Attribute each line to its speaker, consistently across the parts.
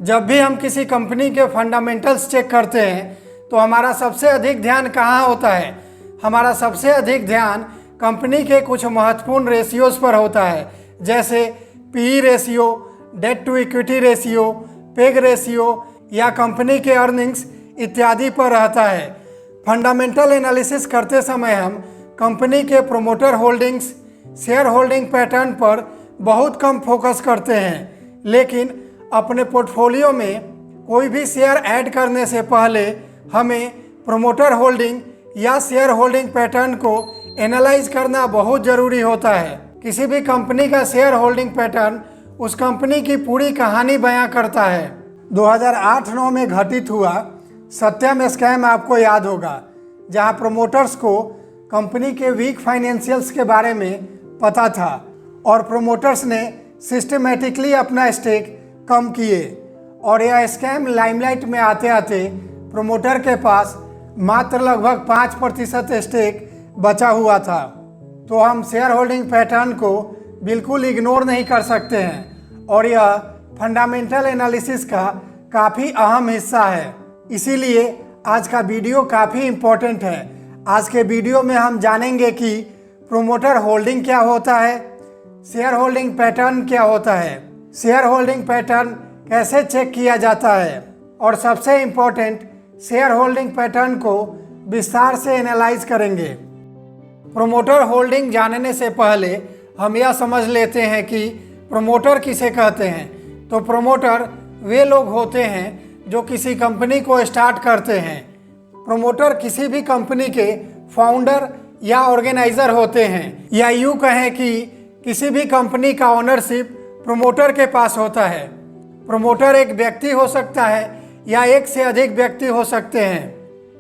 Speaker 1: जब भी हम किसी कंपनी के फंडामेंटल्स चेक करते हैं तो हमारा सबसे अधिक ध्यान कहाँ होता है? हमारा सबसे अधिक ध्यान कंपनी के कुछ महत्वपूर्ण रेशियोज़ पर होता है, जैसे PE ratio, debt to equity ratio, PEG ratio या कंपनी के अर्निंग्स इत्यादि पर रहता है। फंडामेंटल एनालिसिस करते समय हम कंपनी के promoter holdings, share holding pattern पर बहुत कम फोकस करते हैं, लेकिन अपने पोर्टफोलियो में कोई भी शेयर ऐड करने से पहले हमें प्रोमोटर होल्डिंग या शेयर होल्डिंग पैटर्न को एनालाइज करना बहुत ज़रूरी होता है। किसी भी कंपनी का शेयर होल्डिंग पैटर्न उस कंपनी की पूरी कहानी बयां करता है। 2008-9 में घटित हुआ सत्यम स्कैम आपको याद होगा, जहां प्रोमोटर्स को कंपनी के वीक फाइनेंशियल्स के बारे में पता था और प्रोमोटर्स ने सिस्टमेटिकली अपना स्टेक कम किए और यह स्कैम लाइमलाइट में आते आते प्रोमोटर के पास मात्र लगभग 5% स्टेक बचा हुआ था। तो हम शेयर होल्डिंग पैटर्न को बिल्कुल इग्नोर नहीं कर सकते हैं और यह फंडामेंटल एनालिसिस का काफ़ी अहम हिस्सा है। इसीलिए आज का वीडियो काफ़ी इम्पोर्टेंट है। आज के वीडियो में हम जानेंगे कि प्रोमोटर होल्डिंग क्या होता है, शेयर होल्डिंग पैटर्न क्या होता है, शेयर होल्डिंग पैटर्न कैसे चेक किया जाता है और सबसे इम्पोर्टेंट शेयर होल्डिंग पैटर्न को विस्तार से एनालाइज करेंगे। प्रोमोटर होल्डिंग जानने से पहले हम यह समझ लेते हैं कि प्रोमोटर किसे कहते हैं। तो प्रोमोटर वे लोग होते हैं जो किसी कंपनी को स्टार्ट करते हैं। प्रोमोटर किसी भी कंपनी के फाउंडर या ऑर्गेनाइजर होते हैं, या यूँ कहें कि किसी भी कंपनी का ओनरशिप प्रोमोटर के पास होता है। प्रोमोटर एक व्यक्ति हो सकता है या एक से अधिक व्यक्ति हो सकते हैं।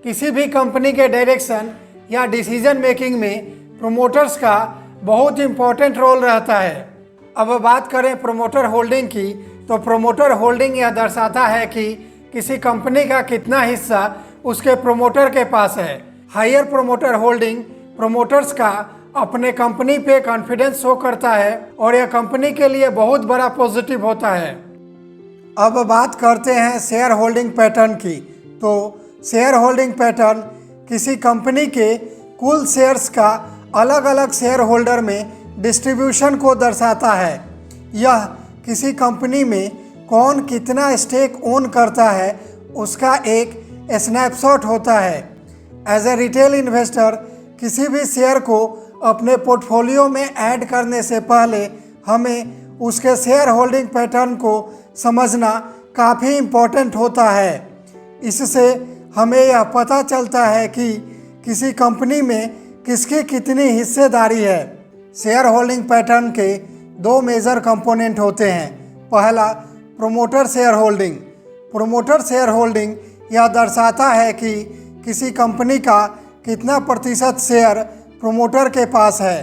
Speaker 1: किसी भी कंपनी के डायरेक्शन या डिसीजन मेकिंग में प्रोमोटर्स का बहुत इम्पोर्टेंट रोल रहता है। अब बात करें प्रोमोटर होल्डिंग की, तो प्रोमोटर होल्डिंग यह दर्शाता है कि किसी कंपनी का कितना हिस्सा उसके प्रोमोटर के पास है। हायर प्रोमोटर होल्डिंग प्रोमोटर्स का अपने कंपनी पे कॉन्फिडेंस शो करता है और यह कंपनी के लिए बहुत बड़ा पॉजिटिव होता है। अब बात करते हैं शेयर होल्डिंग पैटर्न की। तो शेयर होल्डिंग पैटर्न किसी कंपनी के कुल शेयर्स का अलग अलग शेयर होल्डर में डिस्ट्रीब्यूशन को दर्शाता है। यह किसी कंपनी में कौन कितना स्टेक ओन करता है उसका एक स्नैपशॉट होता है। एज ए रिटेल इन्वेस्टर किसी भी शेयर को अपने पोर्टफोलियो में ऐड करने से पहले हमें उसके शेयर होल्डिंग पैटर्न को समझना काफ़ी इम्पोर्टेंट होता है। इससे हमें यह पता चलता है कि किसी कंपनी में किसकी कितनी हिस्सेदारी है। शेयर होल्डिंग पैटर्न के दो मेजर कंपोनेंट होते हैं। पहला, promoter share holding. Promoter share holding यह दर्शाता है कि किसी कंपनी का कितना प्रतिशत शेयर प्रोमोटर के पास है।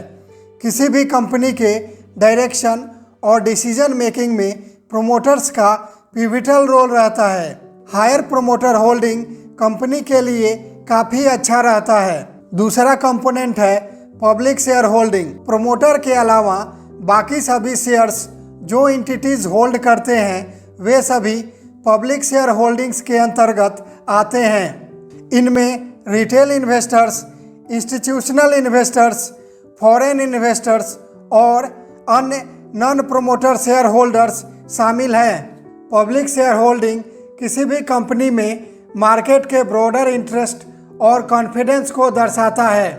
Speaker 1: किसी भी कंपनी के डायरेक्शन और डिसीजन मेकिंग में प्रोमोटर्स का पिवटल रोल रहता है। हायर प्रोमोटर होल्डिंग कंपनी के लिए काफ़ी अच्छा रहता है। दूसरा कंपोनेंट है पब्लिक शेयर होल्डिंग। प्रोमोटर के अलावा बाकी सभी शेयर्स जो एंटिटीज़ होल्ड करते हैं वे सभी पब्लिक शेयर होल्डिंग्स के अंतर्गत आते हैं। इनमें retail investors, institutional investors, foreign investors और अन्य नॉन प्रोमोटर शेयर होल्डर्स शामिल हैं। पब्लिक शेयर होल्डिंग किसी भी कंपनी में मार्केट के ब्रॉडर इंटरेस्ट और कॉन्फिडेंस को दर्शाता है।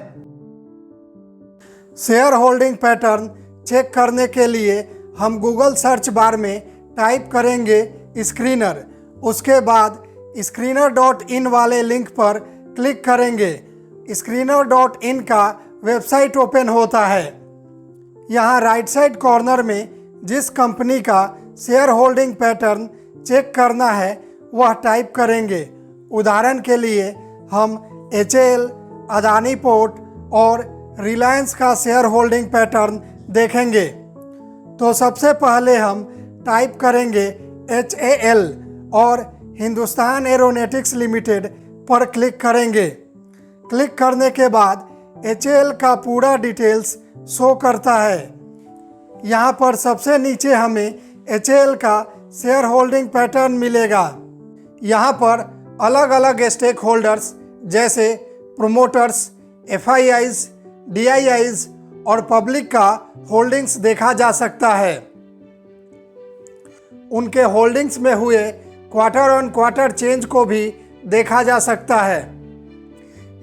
Speaker 1: शेयर होल्डिंग पैटर्न चेक करने के लिए हम गूगल सर्च बार में टाइप करेंगे स्क्रीनर। उसके बाद screener.in वाले लिंक पर क्लिक करेंगे। screener.in का वेबसाइट ओपन होता है। यहाँ राइट साइड कॉर्नर में जिस कंपनी का शेयर होल्डिंग पैटर्न चेक करना है वह टाइप करेंगे। उदाहरण के लिए हम HAL, अदानी पोर्ट और रिलायंस का शेयर होल्डिंग पैटर्न देखेंगे। तो सबसे पहले हम टाइप करेंगे HAL और हिंदुस्तान एरोनॉटिक्स लिमिटेड पर क्लिक करेंगे। क्लिक करने के बाद HAL का पूरा डिटेल्स शो करता है। यहाँ पर सबसे नीचे हमें HAL का शेयर होल्डिंग पैटर्न मिलेगा। यहाँ पर अलग अलग स्टेक होल्डर्स जैसे प्रोमोटर्स, एफआईआईज, डीआईआईज और पब्लिक का होल्डिंग्स देखा जा सकता है। उनके होल्डिंग्स में हुए क्वार्टर ऑन क्वार्टर चेंज को भी देखा जा सकता है।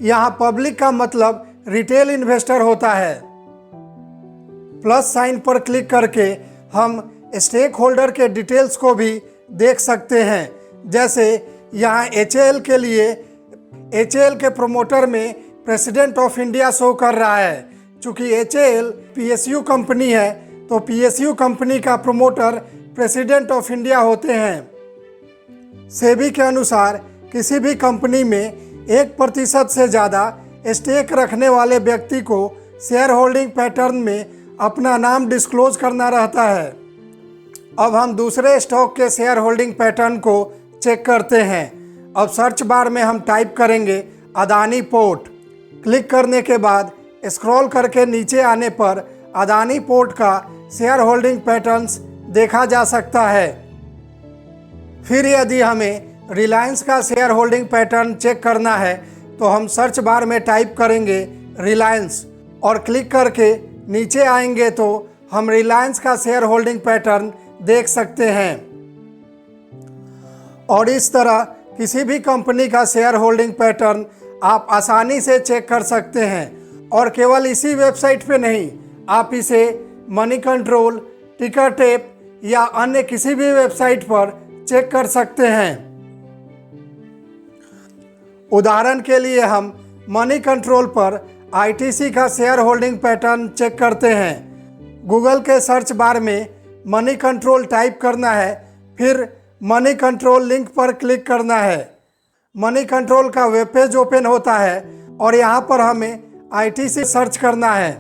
Speaker 1: यहाँ पब्लिक का मतलब रिटेल इन्वेस्टर होता है। प्लस साइन पर क्लिक करके हम स्टेक होल्डर के डिटेल्स को भी देख सकते हैं। जैसे यहाँ एचएएल के लिए एचएएल के प्रोमोटर में प्रेसिडेंट ऑफ इंडिया शो कर रहा है। चूँकि एचएएल पीएसयू कंपनी है तो पीएसयू कंपनी का प्रोमोटर प्रेसिडेंट ऑफ इंडिया होते हैं। सेबी के अनुसार किसी भी कंपनी में 1% से ज़्यादा स्टेक रखने वाले व्यक्ति को शेयर होल्डिंग पैटर्न में अपना नाम डिस्क्लोज करना रहता है। अब हम दूसरे स्टॉक के शेयर होल्डिंग पैटर्न को चेक करते हैं। अब सर्च बार में हम टाइप करेंगे अदानी पोर्ट। क्लिक करने के बाद स्क्रॉल करके नीचे आने पर अदानी पोर्ट का शेयर होल्डिंग पैटर्न्स देखा जा सकता है। फिर यदि हमें रिलायंस का शेयर होल्डिंग पैटर्न चेक करना है तो हम सर्च बार में टाइप करेंगे रिलायंस और क्लिक करके नीचे आएंगे तो हम रिलायंस का शेयर होल्डिंग पैटर्न देख सकते हैं। और इस तरह किसी भी कंपनी का शेयर होल्डिंग पैटर्न आप आसानी से चेक कर सकते हैं। और केवल इसी वेबसाइट पे नहीं, आप इसे मनी कंट्रोल, टिकर टेप या अन्य किसी भी वेबसाइट पर चेक कर सकते हैं। उदाहरण के लिए हम मनी कंट्रोल पर आईटीसी का शेयर होल्डिंग पैटर्न चेक करते हैं। गूगल के सर्च बार में मनी कंट्रोल टाइप करना है, फिर मनी कंट्रोल लिंक पर क्लिक करना है। मनी कंट्रोल का वेब पेज ओपन होता है और यहाँ पर हमें आईटीसी सर्च करना है।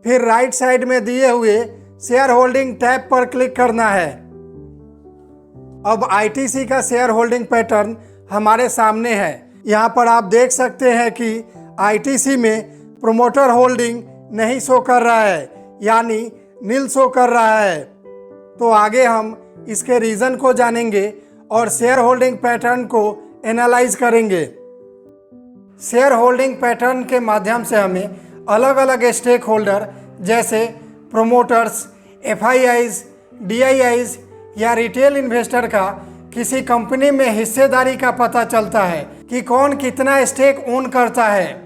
Speaker 1: फिर राइट साइड में दिए हुए शेयर होल्डिंग टैब पर क्लिक करना है। अब आईटीसी का शेयर होल्डिंग पैटर्न हमारे सामने है। यहाँ पर आप देख सकते हैं कि आईटीसी में प्रोमोटर होल्डिंग नहीं शो कर रहा है, यानी नील शो कर रहा है। तो आगे हम इसके रीज़न को जानेंगे और शेयर होल्डिंग पैटर्न को एनालाइज करेंगे। शेयर होल्डिंग पैटर्न के माध्यम से हमें अलग अलग स्टेक होल्डर जैसे प्रोमोटर्स, एफआईआईज, डीआईआईज या रिटेल इन्वेस्टर का किसी कंपनी में हिस्सेदारी का पता चलता है कि कौन कितना स्टेक ओन करता है।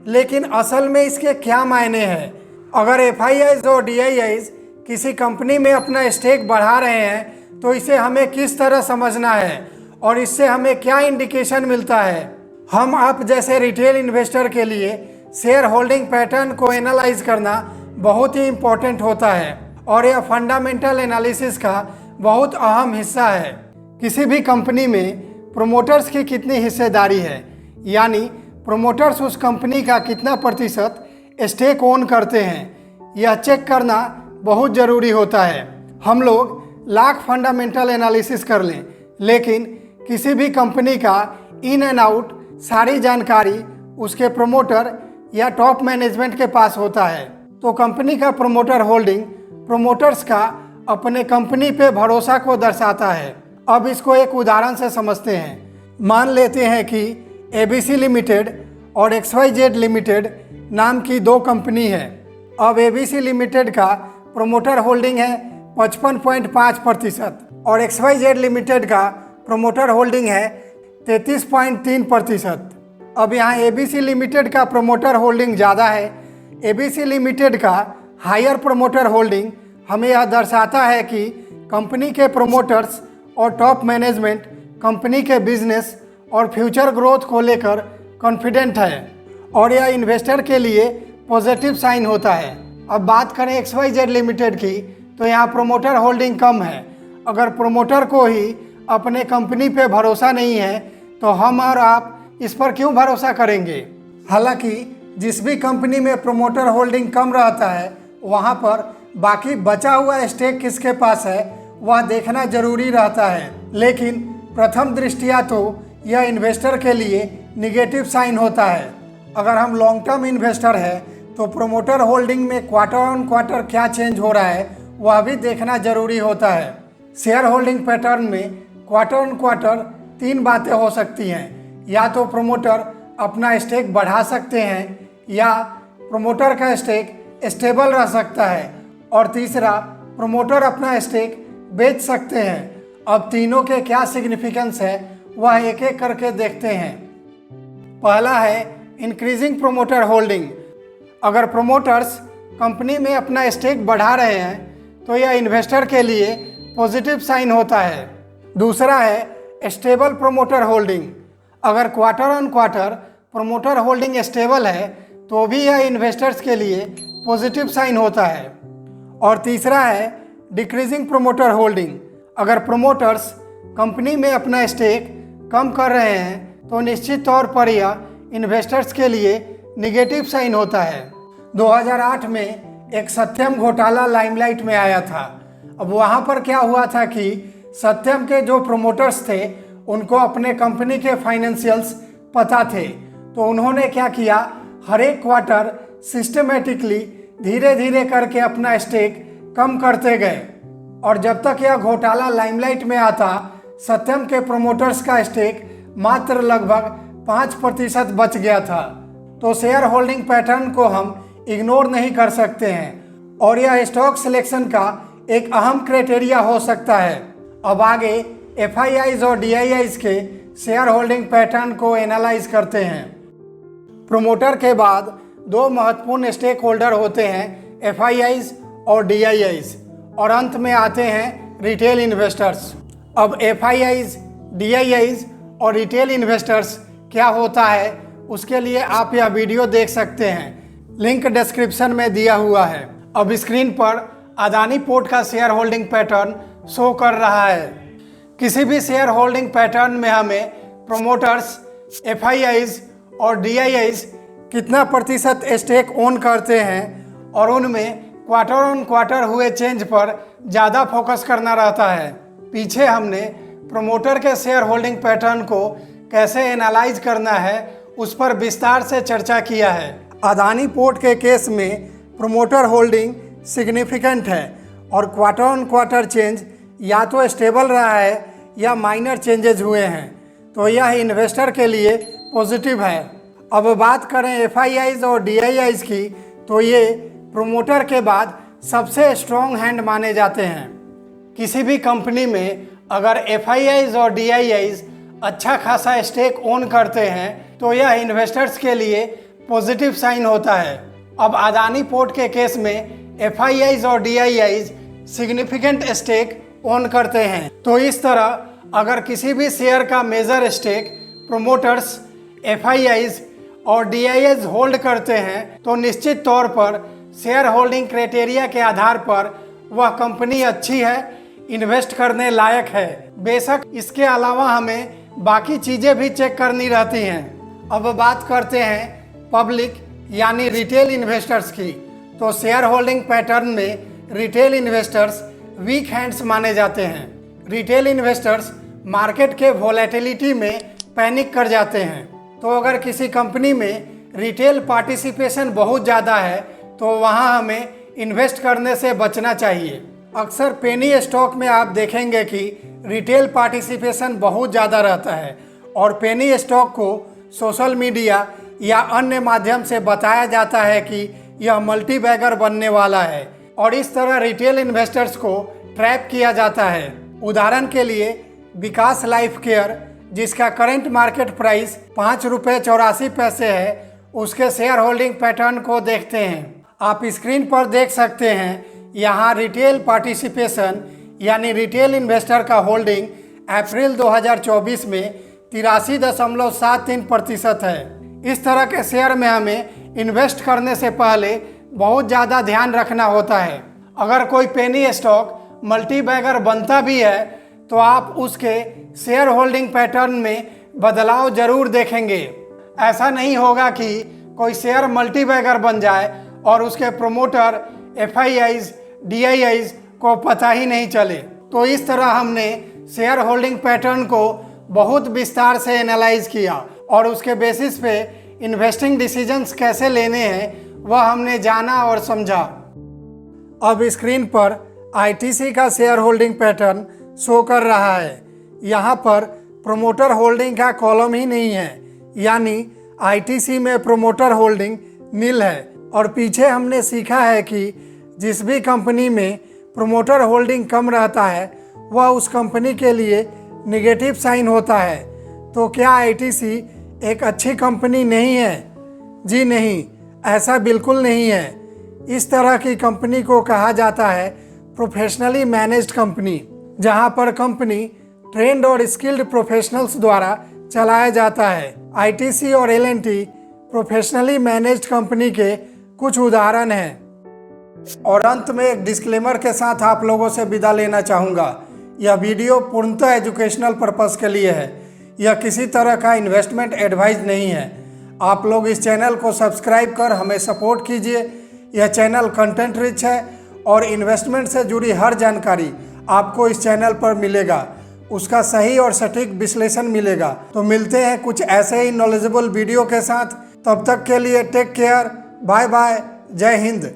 Speaker 1: लेकिन असल में इसके क्या मायने हैं? अगर एफआईआईज और डीआईआईज किसी कंपनी में अपना स्टेक बढ़ा रहे हैं तो इसे हमें किस तरह समझना है और इससे हमें क्या इंडिकेशन मिलता है? हम आप जैसे रिटेल इन्वेस्टर के लिए शेयर होल्डिंग पैटर्न को एनालाइज करना बहुत ही इम्पोर्टेंट होता है और यह फंडामेंटल एनालिसिस का बहुत अहम हिस्सा है। किसी भी कंपनी में प्रोमोटर्स की कितनी हिस्सेदारी है, यानी प्रोमोटर्स उस कंपनी का कितना प्रतिशत स्टेक ओन करते हैं, यह चेक करना बहुत ज़रूरी होता है। हम लोग लाख फंडामेंटल एनालिसिस कर लें, लेकिन किसी भी कंपनी का इन एंड आउट सारी जानकारी उसके प्रोमोटर या टॉप मैनेजमेंट के पास होता है। तो कंपनी का प्रोमोटर होल्डिंग प्रोमोटर्स का अपने कंपनी पे भरोसा को दर्शाता है। अब इसको एक उदाहरण से समझते हैं। मान लेते हैं कि एबीसी लिमिटेड और एक्सवाईजेड लिमिटेड नाम की दो कंपनी है। अब एबीसी लिमिटेड का प्रोमोटर होल्डिंग है 55.5% और एक्सवाईजेड लिमिटेड का प्रोमोटर होल्डिंग है 33.3%। अब यहाँ एबीसी लिमिटेड का प्रोमोटर होल्डिंग ज़्यादा है। एबीसी लिमिटेड का हायर प्रोमोटर होल्डिंग हमें यह दर्शाता है कि कंपनी के प्रोमोटर्स और टॉप मैनेजमेंट कंपनी के बिजनेस और फ्यूचर ग्रोथ को लेकर कॉन्फिडेंट है और यह इन्वेस्टर के लिए पॉजिटिव साइन होता है। अब बात करें एक्सवाईजेड लिमिटेड की, तो यहाँ प्रोमोटर होल्डिंग कम है। अगर प्रोमोटर को ही अपने कंपनी पे भरोसा नहीं है तो हम और आप इस पर क्यों भरोसा करेंगे? हालांकि जिस भी कंपनी में प्रोमोटर होल्डिंग कम रहता है वहाँ पर बाकी बचा हुआ स्टेक किसके पास है वह देखना जरूरी रहता है। लेकिन प्रथम दृष्टिया तो यह इन्वेस्टर के लिए निगेटिव साइन होता है। अगर हम लॉन्ग टर्म इन्वेस्टर है तो प्रोमोटर होल्डिंग में क्वार्टर ऑन क्वार्टर क्या चेंज हो रहा है वह भी देखना जरूरी होता है। शेयर होल्डिंग पैटर्न में क्वार्टर ऑन क्वार्टर 3 बातें हो सकती हैं। या तो प्रमोटर अपना स्टेक बढ़ा सकते हैं, या प्रमोटर का स्टेक स्टेबल रह सकता है, और तीसरा प्रमोटर अपना स्टेक बेच सकते हैं। अब तीनों के क्या सिग्निफिकेंस है वह एक एक करके देखते हैं। पहला है इंक्रीजिंग प्रमोटर होल्डिंग। अगर प्रमोटर्स कंपनी में अपना स्टेक बढ़ा रहे हैं तो यह इन्वेस्टर के लिए पॉजिटिव साइन होता है। दूसरा है स्टेबल प्रमोटर होल्डिंग। अगर quarter on quarter promoter holding stable है तो भी यह इन्वेस्टर्स के लिए पॉजिटिव साइन होता है। और तीसरा है डिक्रीजिंग प्रमोटर होल्डिंग। अगर प्रमोटर्स कंपनी में अपना स्टेक कम कर रहे हैं तो निश्चित तौर पर यह इन्वेस्टर्स के लिए निगेटिव साइन होता है। 2008 में एक सत्यम घोटाला लाइमलाइट में आया था। अब वहाँ पर क्या हुआ था कि सत्यम के जो प्रमोटर्स थे उनको अपने कंपनी के फाइनेंशियल्स पता थे, तो उन्होंने क्या किया, हर एक क्वार्टर सिस्टमेटिकली धीरे धीरे करके अपना स्टेक कम करते गए। और जब तक यह घोटाला लाइमलाइट में आता, सत्यम के प्रमोटर्स का स्टेक मात्र लगभग 5% बच गया था। तो शेयर होल्डिंग पैटर्न को हम इग्नोर नहीं कर सकते हैं और यह स्टॉक सिलेक्शन का एक अहम क्राइटेरिया हो सकता है। अब आगे एफआईआईज और डीआईआईज के शेयर होल्डिंग पैटर्न को एनालाइज करते हैं। प्रमोटर के बाद 2 महत्वपूर्ण स्टेक होल्डर होते हैं, एफआईआईज और डीआईआईज, और अंत में आते हैं रिटेल इन्वेस्टर्स। अब एफआईआईज, डीआईआईज और रिटेल इन्वेस्टर्स क्या होता है उसके लिए आप यह वीडियो देख सकते हैं, लिंक डिस्क्रिप्शन में दिया हुआ है। अब स्क्रीन पर अदानी पोर्ट का शेयर होल्डिंग पैटर्न शो कर रहा है। किसी भी शेयर होल्डिंग पैटर्न में हमें प्रमोटर्स, एफआईआईज और डीआईआईज कितना प्रतिशत स्टेक ओन करते हैं और उनमें क्वार्टर ऑन क्वार्टर हुए चेंज पर ज़्यादा फोकस करना रहता है। पीछे हमने प्रमोटर के शेयर होल्डिंग पैटर्न को कैसे एनालाइज करना है उस पर विस्तार से चर्चा किया है। अदानी पोर्ट के केस में प्रमोटर होल्डिंग सिग्निफिकेंट है और क्वार्टर ऑन क्वार्टर चेंज या तो स्टेबल रहा है या माइनर चेंजेज हुए हैं, तो यह इन्वेस्टर के लिए पॉजिटिव है। अब बात करें एफआईआईज और डीआईआईज की, तो ये प्रमोटर के बाद सबसे स्ट्रॉन्ग हैंड माने जाते हैं। किसी भी कंपनी में अगर एफआईआईज और डीआईआईज अच्छा खासा स्टेक ओन करते हैं तो यह इन्वेस्टर्स के लिए पॉजिटिव साइन होता है। अब अदानी पोर्ट के केस में एफआईआईज और डीआईआईज सिग्निफिकेंट स्टेक ओन करते हैं, तो इस तरह अगर किसी भी शेयर का मेजर स्टेक प्रमोटर्स, एफआईआईज और डीआईआईज होल्ड करते हैं तो निश्चित तौर पर शेयर होल्डिंग क्राइटेरिया के आधार पर वह कंपनी अच्छी है, इन्वेस्ट करने लायक है। बेशक इसके अलावा हमें बाकी चीज़ें भी चेक करनी रहती हैं। अब बात करते हैं पब्लिक यानी रिटेल इन्वेस्टर्स की, तो शेयर होल्डिंग पैटर्न में रिटेल इन्वेस्टर्स वीक हैंड्स माने जाते हैं। रिटेल इन्वेस्टर्स मार्केट के वोलेटिलिटी में पैनिक कर जाते हैं, तो अगर किसी कंपनी में रिटेल पार्टिसिपेशन बहुत ज़्यादा है तो वहाँ हमें इन्वेस्ट करने से बचना चाहिए। अक्सर पेनी स्टॉक में आप देखेंगे कि रिटेल पार्टिसिपेशन बहुत ज़्यादा रहता है और पेनी स्टॉक को सोशल मीडिया या अन्य माध्यम से बताया जाता है कि यह मल्टी बैगर बनने वाला है और इस तरह रिटेल इन्वेस्टर्स को ट्रैप किया जाता है। उदाहरण के लिए विकास लाइफ केयर, जिसका करंट मार्केट प्राइस 5 रुपये 84 पैसे है, उसके शेयर होल्डिंग पैटर्न को देखते हैं। आप स्क्रीन पर देख सकते हैं, यहाँ रिटेल पार्टिसिपेशन यानी रिटेल इन्वेस्टर का होल्डिंग अप्रैल 2024 में 83.73% है। इस तरह के शेयर में हमें इन्वेस्ट करने से पहले बहुत ज़्यादा ध्यान रखना होता है। अगर कोई पेनी स्टॉक मल्टी बैगर बनता भी है तो आप उसके शेयर होल्डिंग पैटर्न में बदलाव जरूर देखेंगे। ऐसा नहीं होगा कि कोई शेयर मल्टी बैगर बन जाए और उसके प्रमोटर, एफआईआईज, डीआईआईज को पता ही नहीं चले। तो इस तरह हमने शेयर होल्डिंग पैटर्न को बहुत विस्तार से एनालाइज किया और उसके बेसिस पे इन्वेस्टिंग डिसीजंस कैसे लेने हैं वह हमने जाना और समझा। अब स्क्रीन पर आईटीसी का शेयर होल्डिंग पैटर्न शो कर रहा है। यहाँ पर प्रोमोटर होल्डिंग का कॉलम ही नहीं है, यानी आईटीसी में प्रोमोटर होल्डिंग नील है। और पीछे हमने सीखा है कि जिस भी कंपनी में प्रोमोटर होल्डिंग कम रहता है वह उस कंपनी के लिए निगेटिव साइन होता है। तो क्या आईटीसी एक अच्छी कंपनी नहीं है? जी नहीं, ऐसा बिल्कुल नहीं है। इस तरह की कंपनी को कहा जाता है प्रोफेशनली मैनेज्ड कंपनी, जहां पर कंपनी ट्रेंड और स्किल्ड प्रोफेशनल्स द्वारा चलाया जाता है। आईटीसी और एलएनटी प्रोफेशनली मैनेज्ड कंपनी के कुछ उदाहरण हैं। और अंत में एक डिस्क्लेमर के साथ आप लोगों से विदा लेना चाहूँगा। यह वीडियो पूर्णतः एजुकेशनल पर्पस के लिए है, यह किसी तरह का इन्वेस्टमेंट एडवाइस नहीं है। आप लोग इस चैनल को सब्सक्राइब कर हमें सपोर्ट कीजिए। यह चैनल कंटेंट रिच है और इन्वेस्टमेंट से जुड़ी हर जानकारी आपको इस चैनल पर मिलेगा, उसका सही और सटीक विश्लेषण मिलेगा। तो मिलते हैं कुछ ऐसे ही नॉलेजेबल वीडियो के साथ। तब तक के लिए टेक केयर, बाय बाय, जय हिंद।